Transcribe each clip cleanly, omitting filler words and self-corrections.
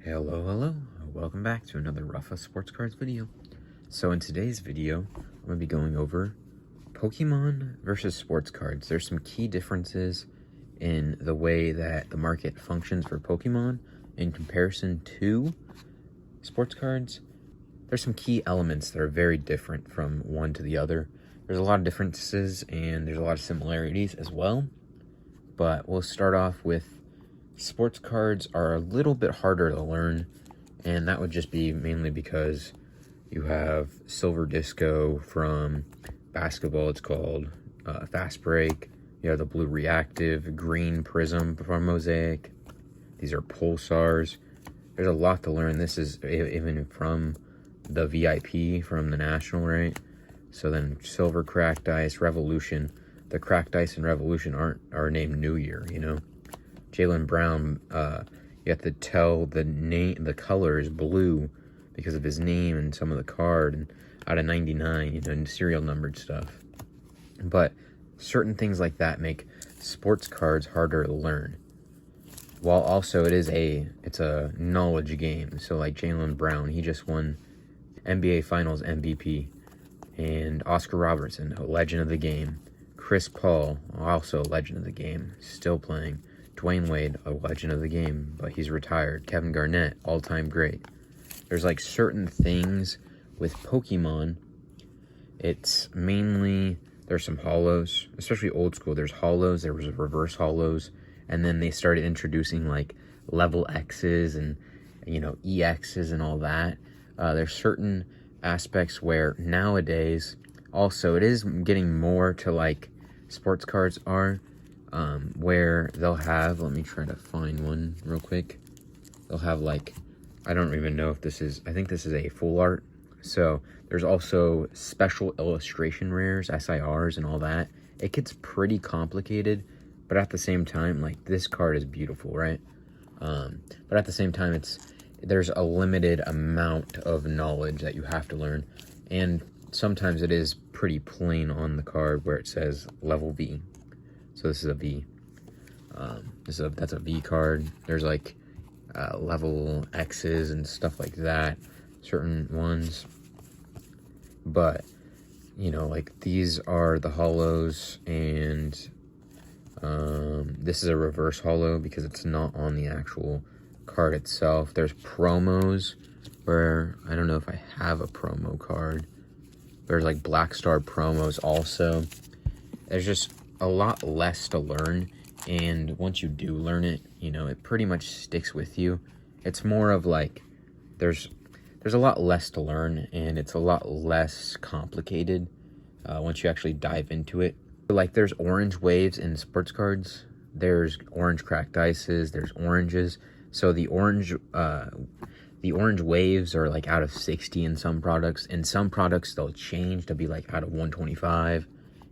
Hello, welcome back to another Ruffa Sports Cards video. So in today's video, I'm going to be going over Pokemon versus sports cards. There's some key differences in the way that the market functions for Pokemon in comparison to sports cards. There's some key elements that are very different from one to the other. There's a lot of differences and there's a lot of similarities as well. But we'll start off with sports cards are a little bit harder to learn, and that would just be mainly because you have Silver Disco from basketball. It's called Fast Break. You have the Blue Reactive, Green Prism from Mosaic. These are Pulsars. There's a lot to learn. This is even from the VIP from the National, right? So then Silver Cracked Ice, Revolution. The Cracked Ice and Revolution are named New Year, you know? Jaylen Brown, you have to tell the color is blue because of his name and some of the card, and out of 99, you know, and serial numbered stuff. But certain things like that make sports cards harder to learn. While also it's a knowledge game. So like Jaylen Brown, he just won NBA Finals MVP, and Oscar Robertson, a legend of the game. Chris Paul, also a legend of the game, still playing. Dwayne Wade, a legend of the game, but he's retired. Kevin Garnett, all-time great. There's like certain things with Pokemon. It's mainly, there's some holos, especially old school. There's holos, there was reverse holos, and then they started introducing like level X's and, you know, EX's and all that. There's certain aspects where nowadays, also it is getting more to like sports cards are, where they'll have, let me try to find one real quick. They'll have like, I don't even know if this is, I think this is a full art. So there's also special illustration rares, SIRs and all that. It gets pretty complicated, but at the same time, like this card is beautiful, right? But at the same time, there's a limited amount of knowledge that you have to learn. And sometimes it is pretty plain on the card where it says level V. So this is a V. That's a V card. There's like level X's and stuff like that, certain ones. But you know, like these are the holos, and this is a reverse holo because it's not on the actual card itself. There's promos where I don't know if I have a promo card. There's like Black Star promos also. There's just a lot less to learn, and once you do learn it, you know, it pretty much sticks with you. It's more of like there's a lot less to learn, and it's a lot less complicated once you actually dive into it. Like there's orange waves in sports cards, there's orange cracked ices, there's oranges. So the orange waves are like out of 60 in some products. In some products they'll change to be like out of 125.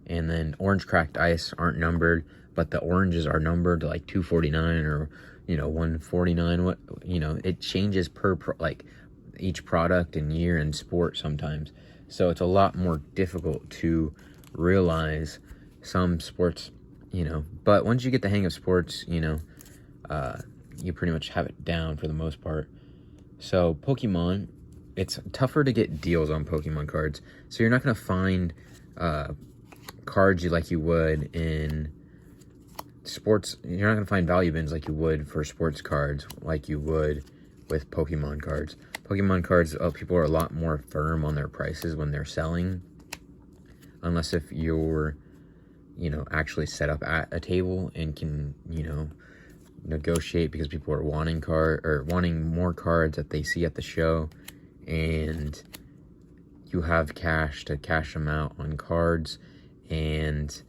And then orange cracked ice aren't numbered, but the oranges are numbered to like 249 or, you know, 149. What, you know, it changes per like each product and year and sport sometimes. So it's a lot more difficult to realize some sports, you know. But once you get the hang of sports, you know, you pretty much have it down for the most part. So Pokemon, it's tougher to get deals on Pokemon cards. So you're not going to find cards like you would in sports. You're not going to find value bins like you would for sports cards, like you would with Pokemon cards. Pokemon cards, people are a lot more firm on their prices when they're selling, unless if you're, you know, actually set up at a table and can, you know, negotiate because people are wanting more cards that they see at the show, and you have cash to cash them out on cards, and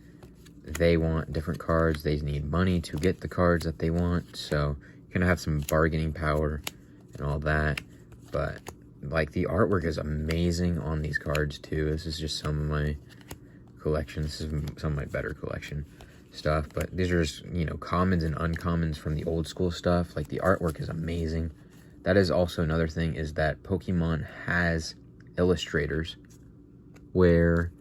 they want different cards. They need money to get the cards that they want, so you're gonna have some bargaining power and all that. But like the artwork is amazing on these cards too. This is just some of my collection. This is some of my better collection stuff, but these are just, you know, commons and uncommons from the old school stuff. Like the artwork is amazing. That is also another thing, is that Pokemon has illustrators where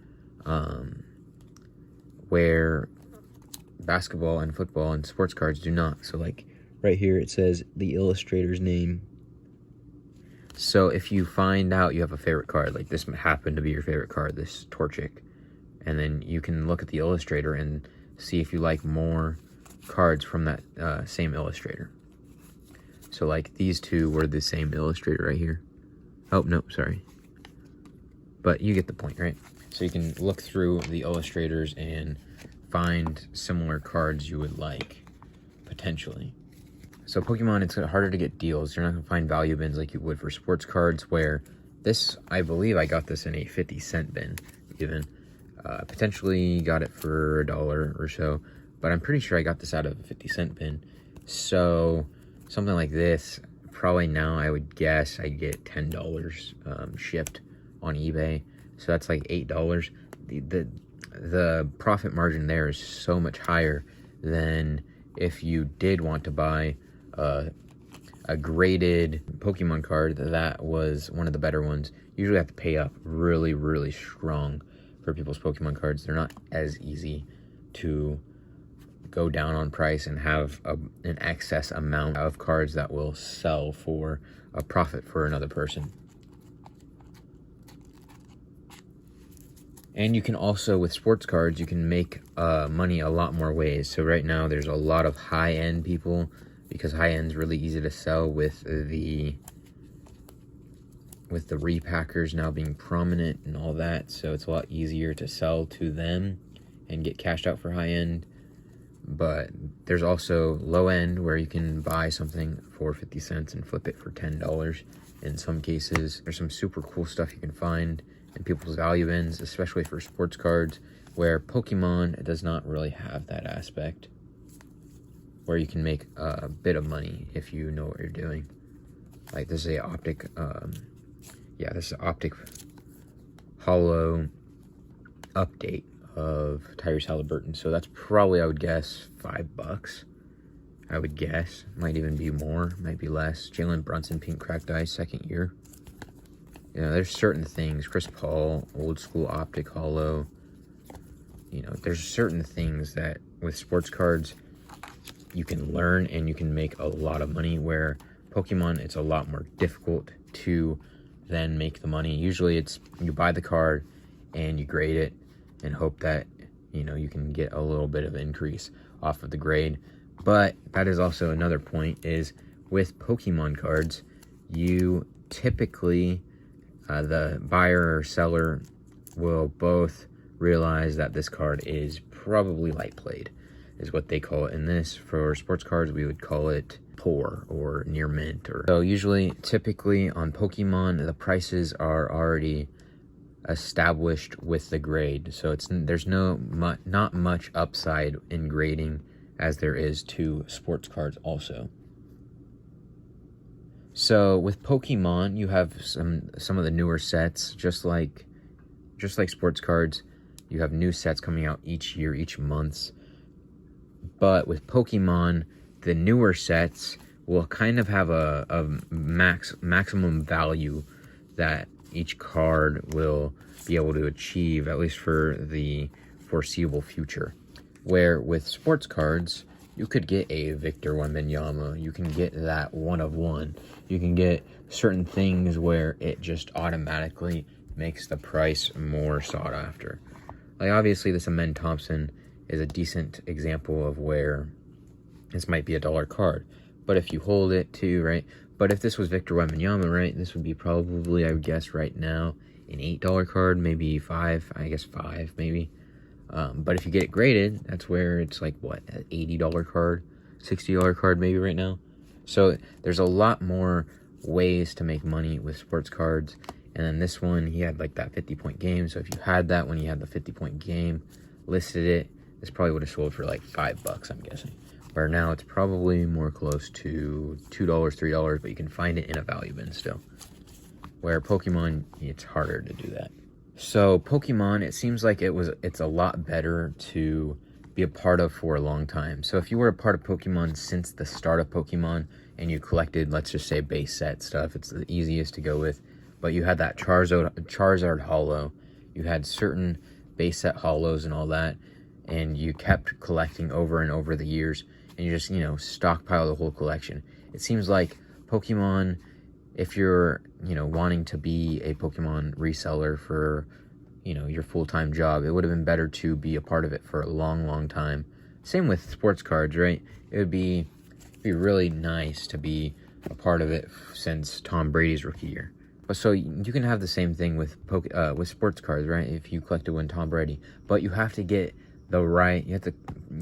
basketball and football and sports cards do not. So like right here it says the illustrator's name So if you find out you have a favorite card, like this happened to be your favorite card, this Torchic, and then you can look at the illustrator and see if you like more cards from that same illustrator. So like these two were the same illustrator right here. Oh, no, sorry. But you get the point, right? So you can look through the illustrators and find similar cards you would like, potentially. So Pokemon, it's harder to get deals. You're not gonna find value bins like you would for sports cards, where this, I believe I got this in a 50-cent bin, even. Potentially got it for $1 or so, but I'm pretty sure I got this out of a 50-cent bin. So something like this, probably now I would guess I'd get $10 shipped on eBay. So that's like $8. The profit margin there is so much higher than if you did want to buy a graded Pokemon card that was one of the better ones. You usually have to pay up really, really strong for people's Pokemon cards. They're not as easy to go down on price and have an excess amount of cards that will sell for a profit for another person. And you can also, with sports cards, you can make money a lot more ways. So right now there's a lot of high-end people, because high-end's really easy to sell with the repackers now being prominent and all that. So it's a lot easier to sell to them and get cashed out for high-end. But there's also low-end where you can buy something for 50 cents and flip it for $10 in some cases. There's some super cool stuff you can find in people's value bins, especially for sports cards, where Pokemon does not really have that aspect, where you can make a bit of money if you know what you're doing. Like this is a optic, this is an optic hollow update of Tyrese Halliburton. So that's probably, I would guess, $5. I would guess. Might even be more, might be less. Jalen Brunson, pink cracked ice, second year. You know, there's certain things. Chris Paul, old school optic hollow. You know, there's certain things that with sports cards you can learn and you can make a lot of money, where Pokemon, it's a lot more difficult to then make the money. Usually it's you buy the card and you grade it and hope that, you know, you can get a little bit of increase off of the grade. But that is also another point, is with Pokemon cards, you typically, the buyer or seller will both realize that this card is probably light played, is what they call it. In this, for sports cards, we would call it poor or near mint. So usually, typically on Pokemon, the prices are already established with the grade. So there's not much upside in grading as there is to sports cards also. So with Pokemon, you have some of the newer sets, just like sports cards. You have new sets coming out each year, each month. But with Pokemon, the newer sets will kind of have a maximum value that each card will be able to achieve, at least for the foreseeable future. Where with sports cards, you could get a Victor Wembanyama, you can get that 1/1, you can get certain things where it just automatically makes the price more sought after. Like obviously this Amen Thompson is a decent example of where this might be a $1 card, but if you hold it too, right? But if this was Victor Wembanyama, right, this would be probably, I would guess right now, an $8 card, maybe $5 maybe. But if you get it graded, that's where it's like, what, an $80 card, $60 card maybe right now. So there's a lot more ways to make money with sports cards. And then this one, he had like that 50-point game. So if you had that when he had the 50-point game, listed it, this probably would have sold for like $5, I'm guessing. Where now it's probably more close to $2, $3, but you can find it in a value bin still. Where Pokemon, it's harder to do that. So Pokemon, it seems like it's a lot better to be a part of for a long time. So if you were a part of Pokemon since the start of Pokemon and you collected, let's just say, base set stuff, it's the easiest to go with. But you had that Charizard holo, you had certain base set holos and all that, and you kept collecting over and over the years, and you just, stockpile the whole collection. It seems like Pokemon if you're, wanting to be a Pokemon reseller for, your full-time job, it would have been better to be a part of it for a long, long time. Same with sports cards, right? It would be really nice to be a part of it since Tom Brady's rookie year. So you can have the same thing with sports cards, right? If you collected when Tom Brady, but you have to get the right. You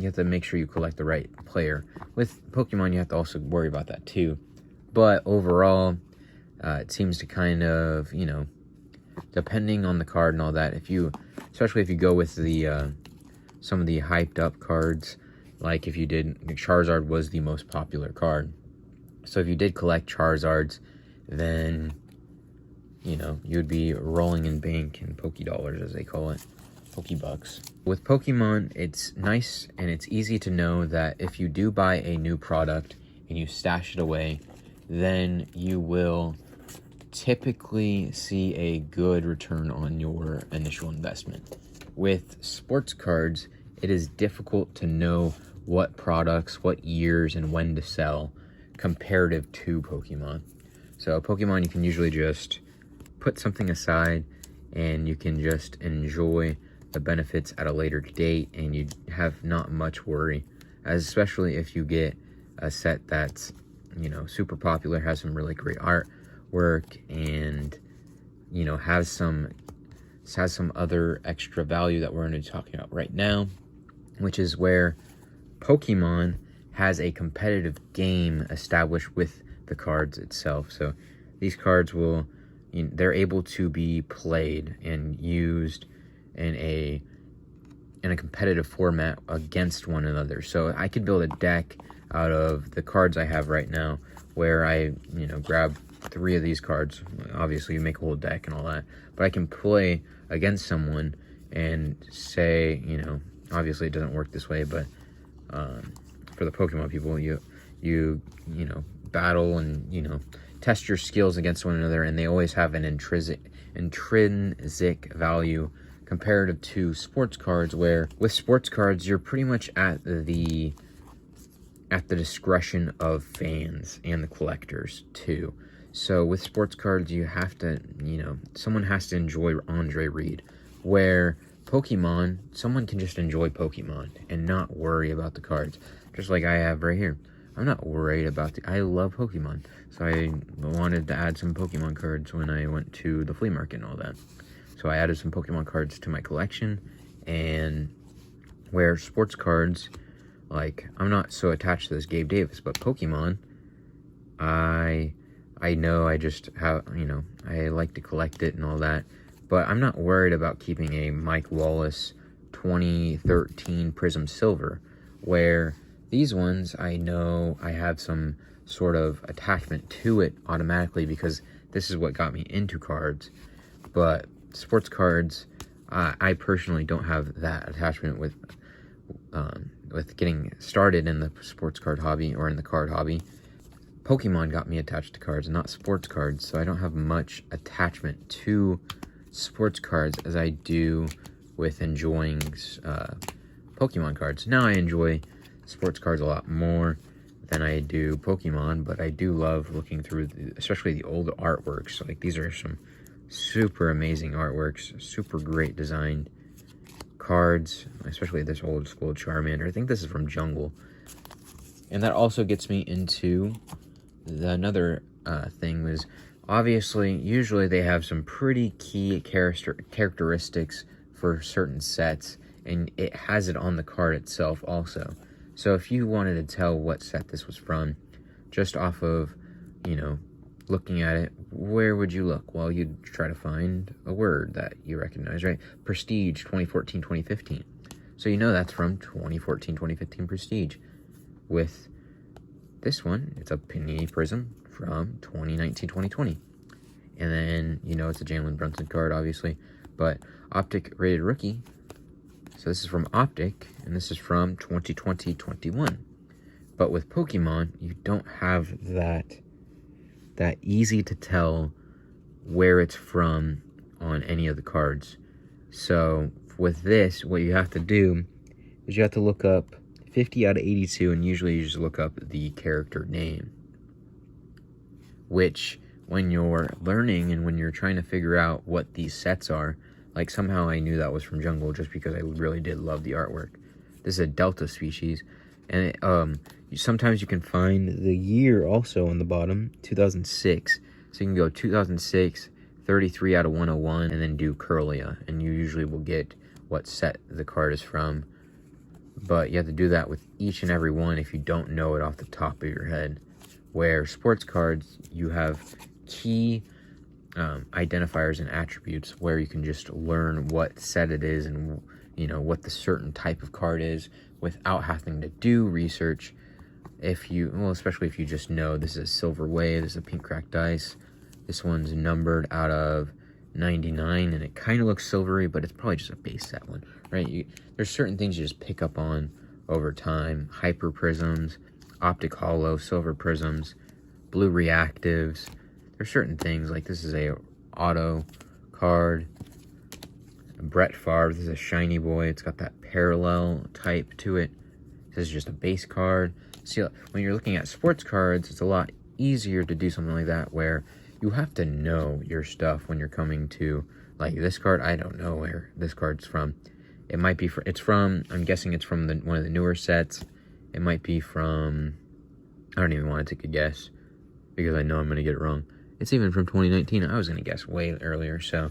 have to make sure you collect the right player. With Pokemon, you have to also worry about that too. But overall, it seems to kind of, depending on the card and all that. Especially if you go with the some of the hyped up cards, like if you did, Charizard was the most popular card. So if you did collect Charizards, then you'd be rolling in bank and Pokédollars, as they call it, Pokébucks. With Pokemon, it's nice and it's easy to know that if you do buy a new product and you stash it away, then you will typically see a good return on your initial investment. With sports cards, it is difficult to know what products, what years, and when to sell comparative to Pokemon. So Pokemon, you can usually just put something aside and you can just enjoy the benefits at a later date, and you have not much worry, especially if you get a set that's super popular, has some really great artwork, and has some other extra value that we're going to be talking about right now, which is where Pokemon has a competitive game established with the cards itself. So these cards they're able to be played and used in a competitive format against one another. So I could build a deck out of the cards I have right now, where I grab 3 of these cards. Obviously, you make a whole deck and all that, but I can play against someone and say, obviously it doesn't work this way, but for the Pokemon people, you battle and test your skills against one another, and they always have an intrinsic value comparative to sports cards, where with sports cards you're pretty much at the discretion of fans and the collectors too. So with sports cards, you have to, someone has to enjoy Andre Reed, where Pokemon, someone can just enjoy Pokemon and not worry about the cards, just like I have right here. I'm not worried about I love Pokemon, so I wanted to add some Pokemon cards when I went to the flea market and all that. So I added some Pokemon cards to my collection, and where sports cards, like, I'm not so attached to this Gabe Davis, but Pokemon, I know I just have, I like to collect it and all that, but I'm not worried about keeping a Mike Wallace 2013 Prism Silver, where these ones, I know I have some sort of attachment to it automatically because this is what got me into cards. But sports cards, I personally don't have that attachment with getting started in the sports card hobby or in the card hobby. Pokemon got me attached to cards, not sports cards, so I don't have much attachment to sports cards as I do with enjoying Pokemon cards. Now I enjoy sports cards a lot more than I do Pokemon, but I do love looking through especially the old artworks. Like, these are some super amazing artworks, super great designed cards, especially this old school Charmander. I think this is from Jungle. And that also gets me into another thing was, obviously, usually they have some pretty key characteristics for certain sets, and it has it on the card itself also. So if you wanted to tell what set this was from, just off of, looking at it, where would you look? Well, you'd try to find a word that you recognize, right? Prestige 2014-2015. So that's from 2014-2015 Prestige. With this one, it's a Panini Prism from 2019-2020. And then, it's a Jalen Brunson card, obviously. But Optic Rated Rookie. So this is from Optic, and this is from 2020-21. But with Pokemon, you don't have that easy to tell where it's from on any of the cards. So with this, what you have to do is you have to look up 50 out of 82, and usually you just look up the character name, which when you're learning and when you're trying to figure out what these sets are, like somehow I knew that was from Jungle just because I really did love the artwork. This is a Delta species, and sometimes you can find the year also on the bottom, 2006. So you can go 2006, 33 out of 101, and then do Curlia, and you usually will get what set the card is from. But you have to do that with each and every one if you don't know it off the top of your head. Where sports cards, you have key identifiers and attributes where you can just learn what set it is and what the certain type of card is without having to do research. Especially if you just know this is a silver wave, this is a pink cracked dice. This one's numbered out of 99, and it kind of looks silvery, but it's probably just a base set one, right? There's certain things you just pick up on over time. Hyper prisms, optic hollow, silver prisms, blue reactives. There's certain things, like this is a auto card. Brett Favre, this is a shiny boy. It's got that parallel type to it. This is just a base card. See, when you're looking at sports cards, it's a lot easier to do something like that where you have to know your stuff when you're coming to, like this card. I don't know where this card's from. It might be I'm guessing it's from one of the newer sets. It might be from, I don't even want to take a guess because I know I'm going to get it wrong. It's even from 2019. I was going to guess way earlier, so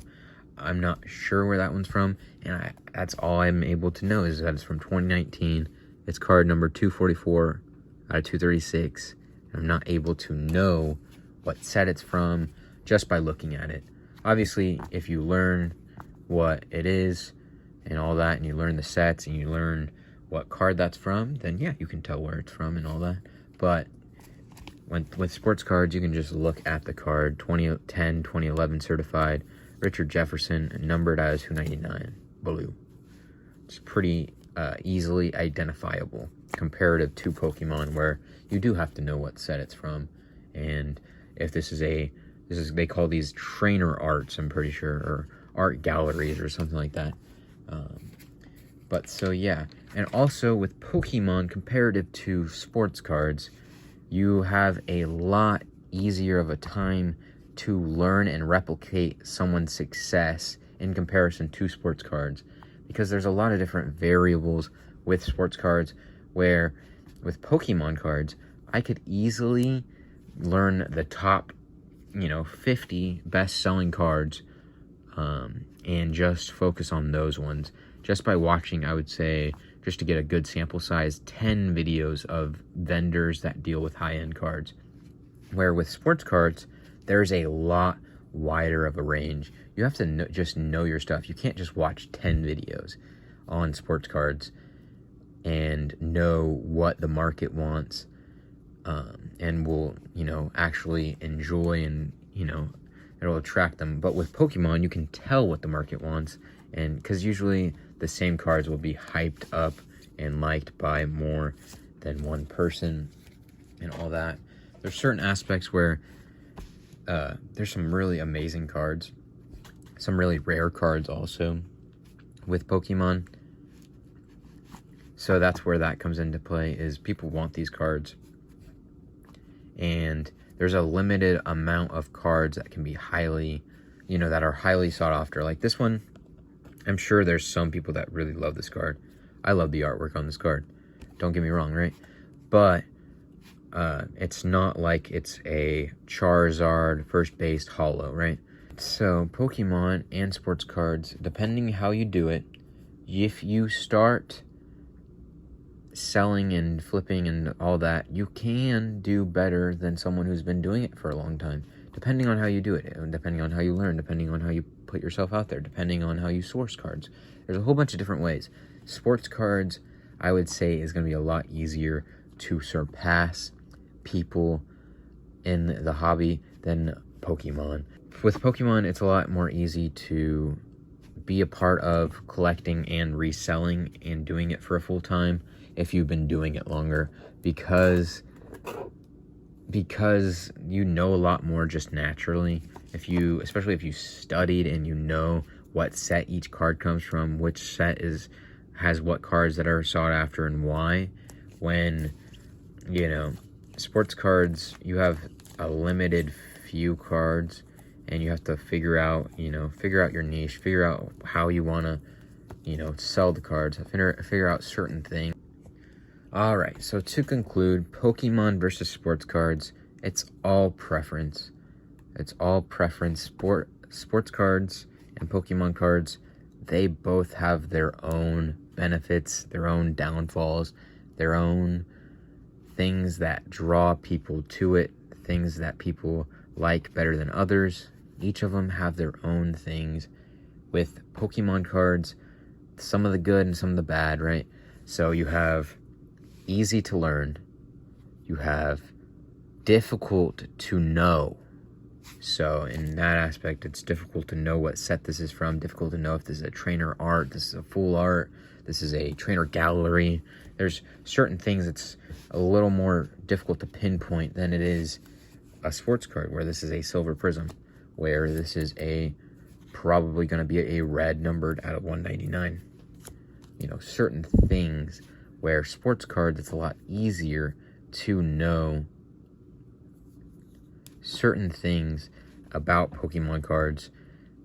I'm not sure where that one's from. And that's all I'm able to know is that it's from 2019. It's card number 244 out of 236. And I'm not able to know what set it's from just by looking at it. Obviously, if you learn what it is and all that, and you learn the sets and you learn what card that's from, then yeah, you can tell where it's from and all that. But with sports cards, you can just look at the card. 2010, 2011 certified, Richard Jefferson, numbered as 299, blue. It's pretty easily identifiable comparative to Pokemon, where you do have to know what set it's from. And if they call these trainer arts, I'm pretty sure, or art galleries or something like that. But so yeah, and also with Pokemon, comparative to sports cards, you have a lot easier of a time to learn and replicate someone's success in comparison to sports cards, because there's a lot of different variables with sports cards, where with Pokemon cards, I could easily learn the top 50 best-selling cards and just focus on those ones just by watching, I would say, just to get a good sample size, 10 videos of vendors that deal with high-end cards. Where with sports cards, there's a lot wider of a range. You have to just know your stuff. You can't just watch 10 videos on sports cards and know what the market wants and will, actually enjoy, and, it'll attract them. But with Pokemon, you can tell what the market wants, and because usually the same cards will be hyped up and liked by more than one person and all that. There's certain aspects where there's some really amazing cards, some really rare cards also with Pokemon. So that's where that comes into play, is people want these cards. And there's a limited amount of cards that can be highly, that are highly sought after. Like this one, I'm sure there's some people that really love this card. I love the artwork on this card. Don't get me wrong, right? But it's not like it's a Charizard first base holo, right? So Pokemon and sports cards, depending how you do it, if you start selling and flipping and all that, you can do better than someone who's been doing it for a long time, depending on how you do it, and depending on how you learn, depending on how you put yourself out there, depending on how you source cards. There's a whole bunch of different ways. Sports cards, I would say, is going to be a lot easier to surpass people in the hobby than Pokemon. With Pokemon, it's a lot more easy to be a part of collecting and reselling and doing it for a full time if you've been doing it longer, because you know a lot more just naturally. Especially if you studied and you know what set each card comes from, which set has what cards that are sought after and why. When sports cards, you have a limited few cards, and you have to figure out your niche, figure out how you want to, sell the cards, figure out certain things. All right, so to conclude, Pokemon versus sports cards, it's all preference. It's all preference. Sports cards and Pokemon cards, they both have their own benefits, their own downfalls, their own things that draw people to it, things that people like better than others. Each of them have their own things. With Pokemon cards, some of the good and some of the bad, right? So you have easy to learn, you have difficult to know. So in that aspect, it's difficult to know what set this is from, difficult to know if this is a trainer art, this is a full art, this is a trainer gallery. There's certain things that's a little more difficult to pinpoint than it is a sports card, where this is a silver prism, where this is probably going to be a red numbered out of 199. Certain things where sports cards, it's a lot easier to know. Certain things about Pokemon cards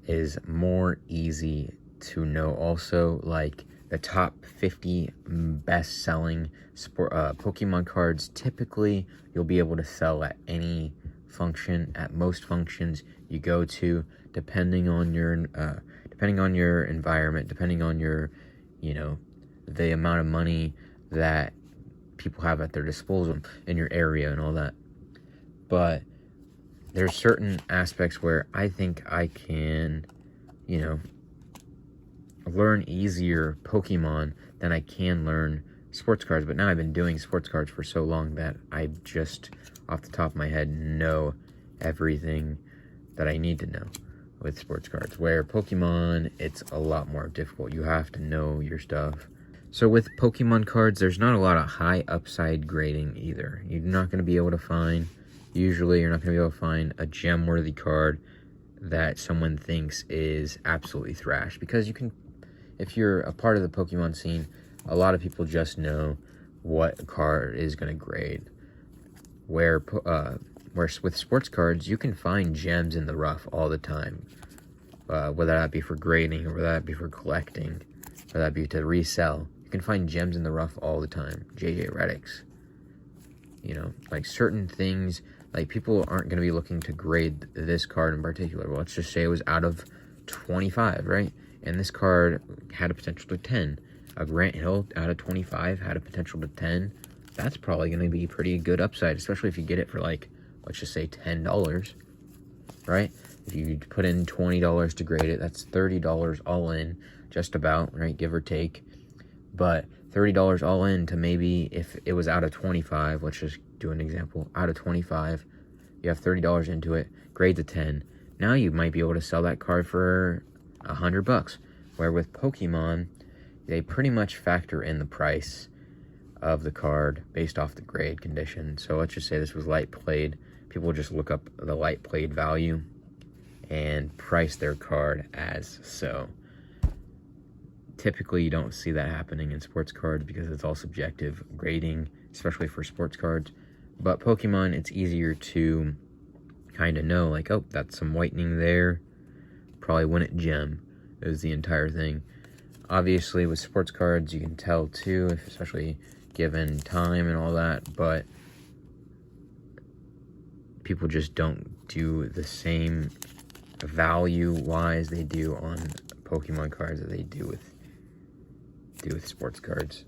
is more easy to know also, like the top 50 best-selling Pokemon cards. Typically, you'll be able to sell at any function, at most functions you go to, depending on your environment, depending on your, the amount of money that people have at their disposal in your area and all that. But there's certain aspects where I think I can, learn easier Pokemon than I can learn sports cards. But now I've been doing sports cards for so long that I just, off the top of my head, know everything that I need to know with sports cards. Where Pokemon, it's a lot more difficult. You have to know your stuff. So with Pokemon cards, there's not a lot of high upside grading either. You're not going to be able to find, usually you're not going to be able to find a gem-worthy card that someone thinks is absolutely thrash. Because you can, if you're a part of the Pokemon scene, a lot of people just know what a card is going to grade. Where with sports cards, you can find gems in the rough all the time. Whether that be for grading, or whether that be for collecting, whether that be to resell. You can find gems in the rough all the time. JJ Reddicks. Like certain things, like people aren't going to be looking to grade this card in particular. Well, let's just say it was out of 25, right? And this card had a potential to 10. A Grant Hill out of 25 had a potential to 10. That's probably going to be pretty good upside, especially if you get it for, like, let's just say $10, right? If you put in $20 to grade it, that's $30 all in, just about, right? Give or take. But $30 all in to maybe, if it was out of 25, let's just do an example, out of 25, you have $30 into it, grade to 10. Now you might be able to sell that card for $100. Where with Pokemon, they pretty much factor in the price of the card based off the grade condition. So let's just say this was light played. People just look up the light played value and price their card as so. Typically, you don't see that happening in sports cards because it's all subjective grading, especially for sports cards. But Pokemon, it's easier to kind of know, like, oh, that's some whitening there. Probably wouldn't gem, is the entire thing. Obviously, with sports cards, you can tell too, especially given time and all that, but people just don't do the same value-wise they do on Pokemon cards that they do with sports cards.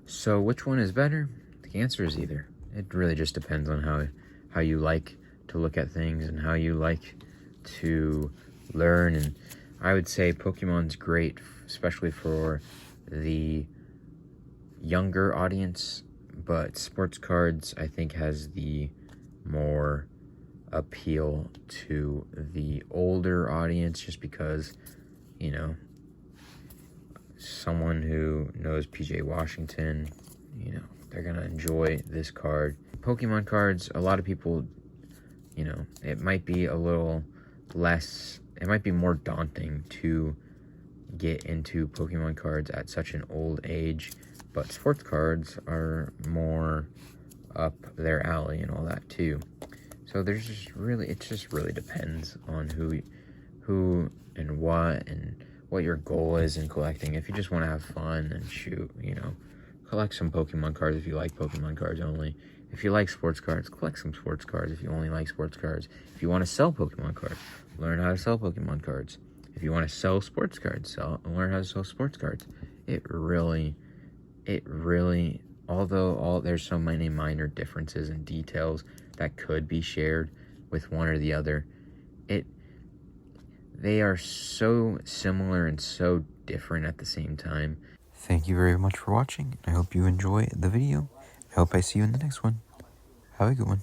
So which one is better? The answer is either. It really just depends on how you like to look at things and how you like to learn. And I would say Pokemon's great, especially for the younger audience, but sports cards I think has the more appeal to the older audience, just because, someone who knows PJ Washington, they're gonna enjoy this card. Pokemon cards, a lot of people, it might be a little less, it might be more daunting to get into Pokemon cards at such an old age, but sports cards are more up their alley and all that too. So there's just really, it just really depends on who and what your goal is in collecting. If you just want to have fun and shoot, you know, collect some Pokemon cards if you like Pokemon cards only. If you like sports cards, collect some sports cards if you only like sports cards. If you want to sell Pokemon cards, learn how to sell Pokemon cards. If you want to sell sports cards, learn how to sell sports cards. It really, although there's so many minor differences and details that could be shared with one or the other, they are so similar and so different at the same time. Thank you very much for watching. I hope you enjoy the video. I hope I see you in the next one. Have a good one.